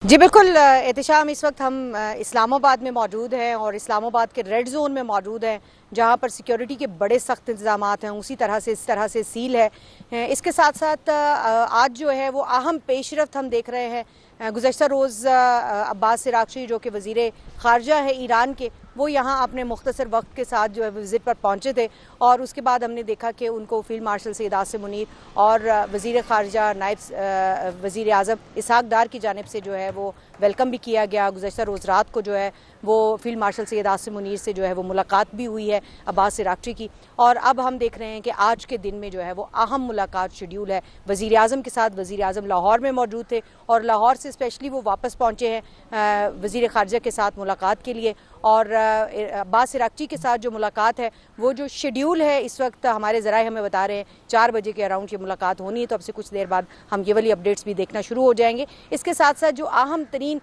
जी बिल्कुल एहतिशाम, इस वक्त हम इस्लामाबाद में मौजूद हैं और इस्लामाबाद के रेड जोन में मौजूद हैं जहां पर सिक्योरिटी के बड़े सख्त इंतजाम हैं। उसी तरह से इस तरह से सील है। इसके साथ साथ आज जो है वो अहम पेशरफ्त हम देख रहे हैं। गुज़श्ता रोज़ अब्बास इराक़ची जो कि वज़ीर ख़ारजा है ईरान के, वो यहाँ अपने मुख्तसर वक्त के साथ जो है विज़िट पर पहुँचे थे और उसके बाद हमने देखा कि उनको फ़ील्ड मार्शल सैयद आसिम मुनीर और वज़ीर ख़ारजा नायब वज़ीर आज़म इसहाक़ डार की जानिब से जो है वो वेलकम भी किया गया। गुज़श्ता रोज़ रात को जो है वो फ़ील्ड मार्शल सैयद आसिम मुनीर से जो है वो मुलाकात भी हुई है अब्बास इराक़ची की। और अब हम देख रहे हैं कि आज के दिन में जो है वो अहम मुलाकात शेड्यूल है वज़ीर आज़म के साथ। वज़ीर आज़म लाहौर में मौजूद थे और लाहौर से स्पेशली वो वापस पहुँचे हैं वज़ीर ख़ारजा के साथ मुलाकात के लिए। और अब्बास इराक़ची के साथ जो मुलाकात है, वो जो शेड्यूल है इस वक्त हमारे ज़राए हमें बता रहे हैं 4 बजे के अराउंड ये मुलाकात होनी है। तो अब से कुछ देर बाद हम ये वाली अपडेट्स भी देखना शुरू हो जाएंगे। इसके साथ साथ जो अहम तरीन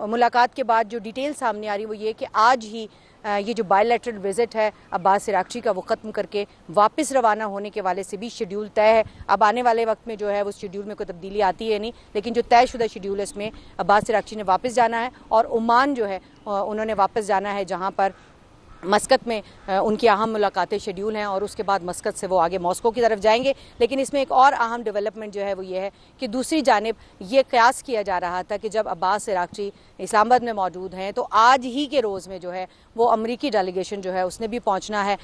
मुलाकात के बाद जो डिटेल सामने आ रही है वो ये कि आज ही ये जो बायलैटरल विज़िट है अब्बास इराक़ची का, वो ख़त्म करके वापस रवाना होने के वाले से भी शेड्यूल तय है। अब आने वाले वक्त में जो है वो शेड्यूल में कोई तब्दीली आती है नहीं, लेकिन जो तयशुदा शेड्यूल है इसमें अब्बास इराक़ची ने वापस जाना है और ओमान जो है उन्होंने वापस जाना है, जहाँ पर मस्कत में उनकी अहम मुलाकातें शेड्यूल हैं और उसके बाद मस्कत से वो आगे मॉस्को की तरफ जाएंगे। लेकिन इसमें एक और अहम डेवलपमेंट जो है वो ये है कि दूसरी जानिब ये कयास किया जा रहा था कि जब अब्बास इराक़ची इस्लामाबाद में मौजूद हैं तो आज ही के रोज़ में जो है वो अमरीकी डेलीगेशन जो है उसने भी पहुंचना है।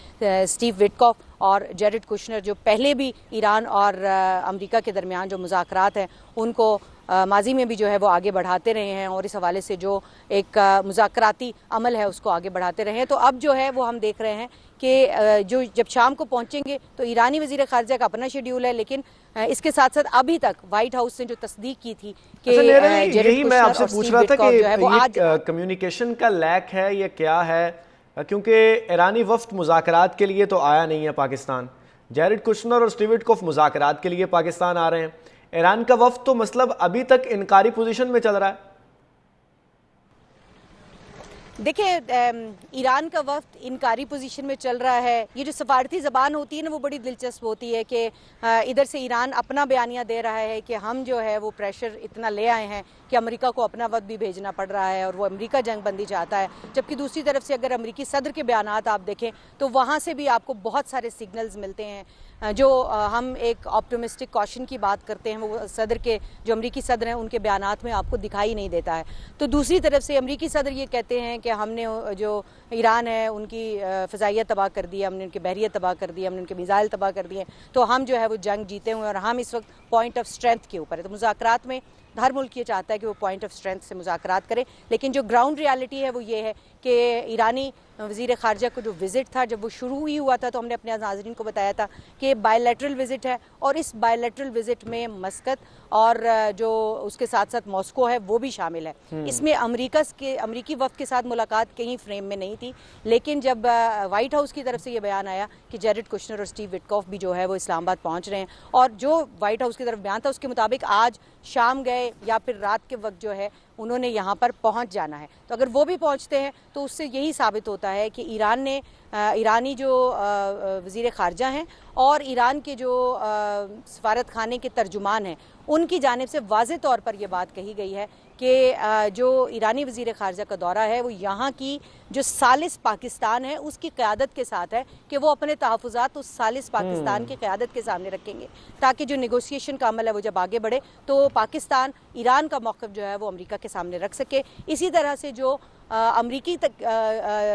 स्टीव विटकॉफ और जेरेड कुशनर जो पहले भी ईरान और अमेरिका के दरमियान जो मुज़ाकरात हैं उनको माजी में भी जो है वो आगे बढ़ाते रहे हैं और इस हवाले से जो एक मुज़ाकराती अमल है उसको आगे बढ़ाते रहे हैं। तो अब जो है वो हम देख रहे हैं कि जो जब शाम को पहुंचेंगे तो ईरानी वज़ीर ख़ारजा का अपना शेड्यूल है, लेकिन इसके साथ साथ अभी तक वाइट हाउस ने जो तस्दीक की थी कि यही मैं आपसे पूछ रहा था कि ये कम्युनिकेशन का लैक है, ये क्या है? क्योंकि ईरानी वफ्द मुज़ाकरात के लिए तो आया नहीं है पाकिस्तान। जेरेड कुशनर और स्टीव विटकॉफ मुज़ाकरात के लिए पाकिस्तान आ रहे हैं। ईरान का वफ्द तो मतलब अभी तक इनकारी पोजीशन में चल रहा है। देखिए, ईरान का वफ्द इनकारी पोजीशन में चल रहा है। ये जो सफारती ज़बान होती है ना वो बड़ी दिलचस्प होती है कि इधर से ईरान अपना बयानिया दे रहा है कि हम जो है वो प्रेशर इतना ले आए हैं कि अमेरिका को अपना वक्त भी भेजना पड़ रहा है और वो अमेरिका जंग बंदी चाहता है। जबकि दूसरी तरफ से अगर अमेरिकी सदर के बयानात आप देखें तो वहाँ से भी आपको बहुत सारे सिग्नल्स मिलते हैं। जो हम एक ऑप्टिमिस्टिक कॉशन की बात करते हैं वो सदर के जो अमरीकी सदर हैं उनके बयानात में आपको दिखाई नहीं देता है। तो दूसरी तरफ से अमरीकी सदर ये कहते हैं कि हमने जो ईरान है उनकी फ़िज़ाइयत तबाह कर दी, हमने उनकी बहरियत तबाह कर दी, हमने उनके मिज़ाइल तबाह कर दिए, तो हम जो है वो जंग जीते हुए और हम इस वक्त पॉइंट ऑफ स्ट्रेंथ के ऊपर है। तो मुज़ाकरात में हर मुल्क ये चाहता है कि वो पॉइंट ऑफ स्ट्रेंथ से मुज़ाकरात करे, लेकिन जो ग्राउंड रियलिटी है वो ये है कि ईरानी वज़ीर ख़ारजा को जो विज़िट था जब वो शुरू ही हुआ था तो हमने अपने नाज़रीन को बताया था कि बायलैटरल विज़िट है और इस बायलैटरल विज़िट में मस्कत और जो उसके साथ साथ मॉस्को है वो भी शामिल है। इसमें अमरीकी वफ़द के साथ मुलाकात कहीं फ्रेम में नहीं थी, लेकिन जब वाइट हाउस की तरफ से ये बयान आया कि जेरेड कुशनर और स्टीव विटकॉफ भी जो है वो इस्लामाबाद पहुँच रहे हैं और जो वाइट हाउस की तरफ बयान था उसके मुताबिक आज शाम गए या फिर रात के वक्त जो है उन्होंने यहाँ पर पहुँच जाना है। तो अगर वो भी पहुँचते हैं तो उससे यही साबित होता है कि ईरान ने ईरानी जो वज़ीर ख़ारजा हैं और ईरान के जो सफारत खाने के तर्जुमान हैं उनकी जानिब से वाज़े तौर पर यह बात कही गई है कि जो ईरानी वज़ीर ख़ारजा का दौरा है वो यहाँ की जो सालिस पाकिस्तान है उसकी क़यादत के साथ है कि वो अपने तहफ़्फ़ुज़ात उस सालिस पाकिस्तान की क़यादत के सामने रखेंगे ताकि जो नेगोशिएशन का अमल है वो जब आगे बढ़े तो पाकिस्तान ईरान का मौक़िफ़ जो है वो अमेरिका के सामने रख सके। इसी तरह से जो अमरीकी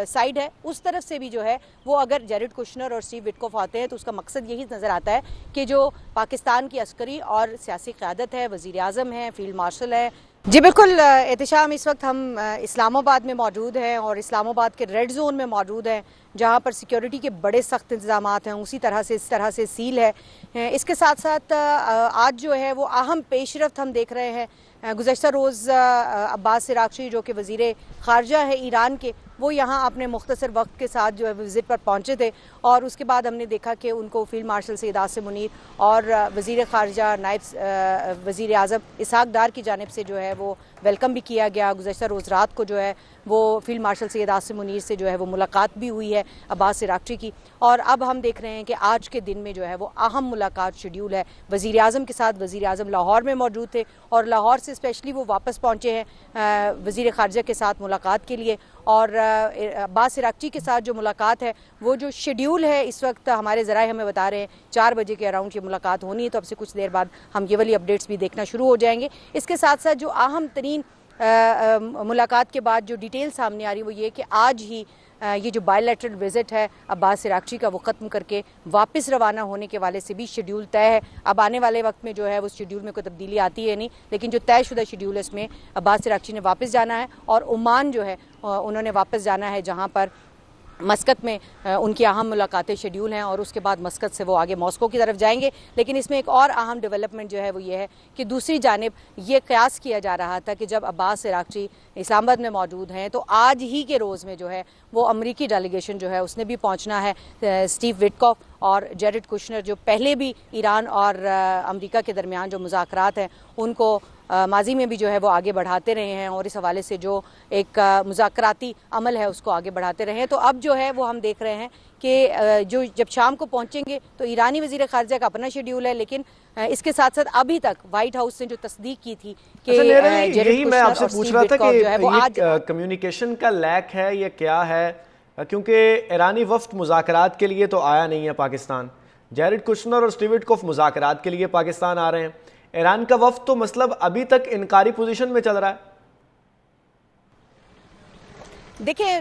साइड है उस तरफ से भी जो है वो अगर जेरेड कुशनर और स्टीव विटकॉफ आते हैं तो उसका मकसद यही नज़र आता है कि जो पाकिस्तान की अस्करी और सियासी क़यादत है, वज़ीर आज़म है, फील्ड मार्शल है। जी बिल्कुल एहतिशाम, इस वक्त हम इस्लामाबाद में मौजूद हैं और इस्लामाबाद के रेड जोन में मौजूद हैं जहाँ पर सिक्योरिटी के बड़े सख्त इंतजाम हैं। उसी तरह से इस तरह से सील है। इसके साथ साथ आज जो है वो अहम पेशरफ्त हम देख रहे हैं। गुज़श्ता रोज़ अब्बास इराक़ची जो कि वज़ीर ख़ारजा है ईरान के, वो यहाँ अपने मुख्तसर वक्त के साथ जो है विज़िट पर पहुँचे थे और उसके बाद हमने देखा कि उनको फील्ड मार्शल सैयद आसिम मुनीर और वज़ीर ख़ारजा नायब वज़ीर आज़म इसहाक़ डार की जानिब से जो है वो वेलकम भी किया गया। गुज़श्ता रोज़ रात को जो है वो फील्ड मार्शल सैयद आसिम मुनीर से जो है वो मुलाकात भी हुई है अब्बास इराक्ची की, और अब हम देख रहे हैं कि आज के दिन में जो है वो अहम मुलाकात शेड्यूल है वज़ीर आज़म के साथ। वज़ीर आज़म लाहौर में मौजूद थे और लाहौर से स्पेशली वो वापस पहुँचे हैं वज़ीर ख़ारजा के साथ मुलाकात के लिए, और अब्बास इराक्ची के साथ जो मुलाकात है वो जो शेड्यूल है इस वक्त हमारे ज़राए हमें बता रहे हैं 4 बजे के अराउंड ये मुलाकात होनी है, तो अब से कुछ देर बाद हम ये वाली अपडेट्स भी देखना शुरू हो जाएंगे। इसके साथ साथ जो अहम तरीन मुलाकात के बाद जो डिटेल सामने आ रही है वो ये कि आज ही ये जो बायलैटरल विज़िट है अब्बास इराक्ची का वो ख़त्म करके वापस रवाना होने के वाले से भी शेड्यूल तय है। अब आने वाले वक्त में जो है वो शेड्यूल में कोई तब्दीली आती है नहीं, लेकिन जो तयशुदा शेड्यूल है इसमें अब्बास इराक्ची ने वापस जाना है और ओमान जो है उन्होंने वापस जाना है, जहाँ पर मस्कत में उनकी अहम मुलाकातें शेड्यूल हैं और उसके बाद मस्कत से वो आगे मॉस्को की तरफ जाएंगे। लेकिन इसमें एक और अहम डेवलपमेंट जो है वो ये है कि दूसरी जानिब ये क़यास किया जा रहा था कि जब अब्बास इराक्ची इस्लामाबाद में मौजूद हैं तो आज ही के रोज़ में जो है वो अमरीकी डेलीगेशन जो है उसने भी पहुंचना है। स्टीव विटकॉफ और जेरेड कुशनर जो पहले भी ईरान और अमेरिका के दरमियान जो मुज़ाकरात हैं उनको माजी में भी जो है वो आगे बढ़ाते रहे हैं और इस हवाले से जो एक मुज़ाकराती अमल है उसको आगे बढ़ाते रहे हैं। तो अब जो है वो हम देख रहे हैं कि जो जब शाम को पहुंचेंगे तो ईरानी वज़ीर ख़ारजा का अपना शेड्यूल है, लेकिन इसके साथ साथ अभी तक वाइट हाउस ने जो तस्दीक की थी कि यही मैं आपसे पूछ रहा था कि ये कम्युनिकेशन का लैक है या क्या है, क्योंकि ईरानी वफ्द मुज़ाकरात के लिए तो आया नहीं है पाकिस्तान। जेरेड कुशनर और स्टीव विटकॉफ मुज़ाकरात के लिए पाकिस्तान आ रहे हैं, ईरान का वफ्द तो मतलब अभी तक इनकारी पोजीशन में चल रहा है। देखिए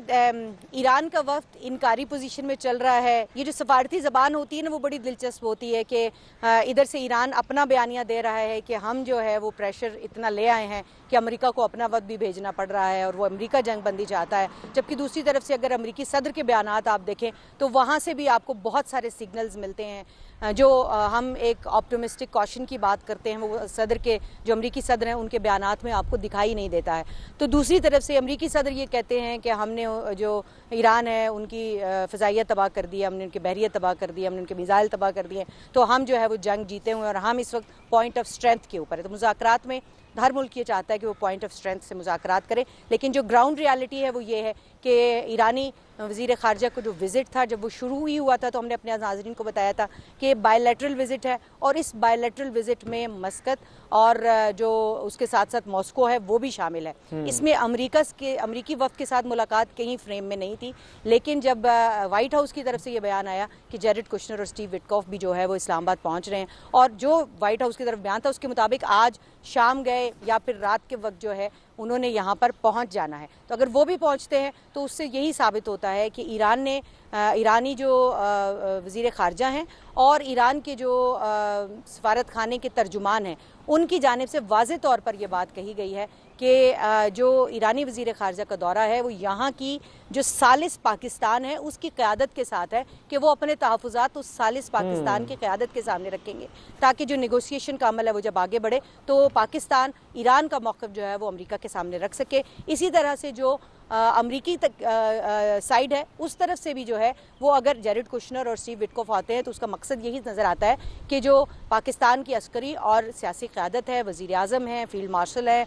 ईरान का वक्त इनकारी पोजीशन में चल रहा है। ये जो सफारती ज़बान होती है ना वो बड़ी दिलचस्प होती है कि इधर से ईरान अपना बयानिया दे रहा है कि हम जो है वो प्रेशर इतना ले आए हैं कि अमेरिका को अपना वक्त भी भेजना पड़ रहा है और वो अमेरिका जंग बंदी चाहता है, जबकि दूसरी तरफ से अगर अमेरिकी सदर के बयानात आप देखें तो वहाँ से भी आपको बहुत सारे सिग्नल्स मिलते हैं। जो हम एक ऑप्टिमिस्टिक कॉशन की बात करते हैं वो सदर के जो अमरीकी सदर हैं उनके बयानात में आपको दिखाई नहीं देता है। तो दूसरी तरफ से अमरीकी सदर ये कहते हैं कि हमने जो ईरान है उनकी फ़िज़ाइया तबाह कर दी है, हमने उनके बहरिया तबाह कर दिया, हमने उनके मिसाइल तबाह कर दिए, तो हम जो है वो जंग जीते हुए और हम इस वक्त पॉइंट ऑफ स्ट्रेंथ के ऊपर है। तो मुज़ाकरात में हर मुल्क ये चाहता है कि वो पॉइंट ऑफ स्ट्रेंथ से मुज़ाकरात करे, लेकिन जो ग्राउंड रियलिटी है वो ये है कि ईरानी वज़ीर ख़ारजा को जो विज़िट था जब वो शुरू ही हुआ था तो हमने अपने नाज़रीन को बताया था कि बायलैटरल विज़िट है और इस बायलैटरल विज़िट में मस्कत और जो उसके साथ साथ मॉस्को है वो भी शामिल है। इसमें अमरीकी वफ़द के साथ मुलाकात कहीं फ्रेम में नहीं थी, लेकिन जब वाइट हाउस की तरफ से ये बयान आया कि जेरेड कुशनर और स्टीव विटकॉफ भी जो है वो इस्लामाबाद पहुँच रहे हैं और जो वाइट हाउस की तरफ बयान था उसके मुताबिक आज शाम गए या फिर रात के वक्त जो है उन्होंने यहाँ पर पहुँच जाना है। तो अगर वो भी पहुँचते हैं तो उससे यही साबित होता है कि ईरान ने ईरानी जो वज़ीर ख़ारजा हैं और ईरान के जो सफारत खाने के तर्जुमान हैं उनकी जानिब से वाज़े तौर पर यह बात कही गई है कि जो ईरानी वज़ीर ख़ारजा का दौरा है वो यहाँ की जो सालिस पाकिस्तान है उसकी क़यादत के साथ है कि वो अपने तहफ़्फ़ुज़ात उस सालिस पाकिस्तान की क़यादत के सामने रखेंगे ताकि जो नेगोशिएशन का अमल है वो जब आगे बढ़े तो पाकिस्तान ईरान का मौक़िफ़ जो है वो अमेरिका के सामने रख सके। इसी तरह से जो अमरीकी साइड है उस तरफ से भी जो है वो अगर जेरेड कुशनर और स्टीव विटकॉफ आते हैं तो उसका मकसद यही नज़र आता है कि जो पाकिस्तान की अस्करी और सियासी क़यादत है, वज़ीर आज़म है, फील्ड मार्शल है,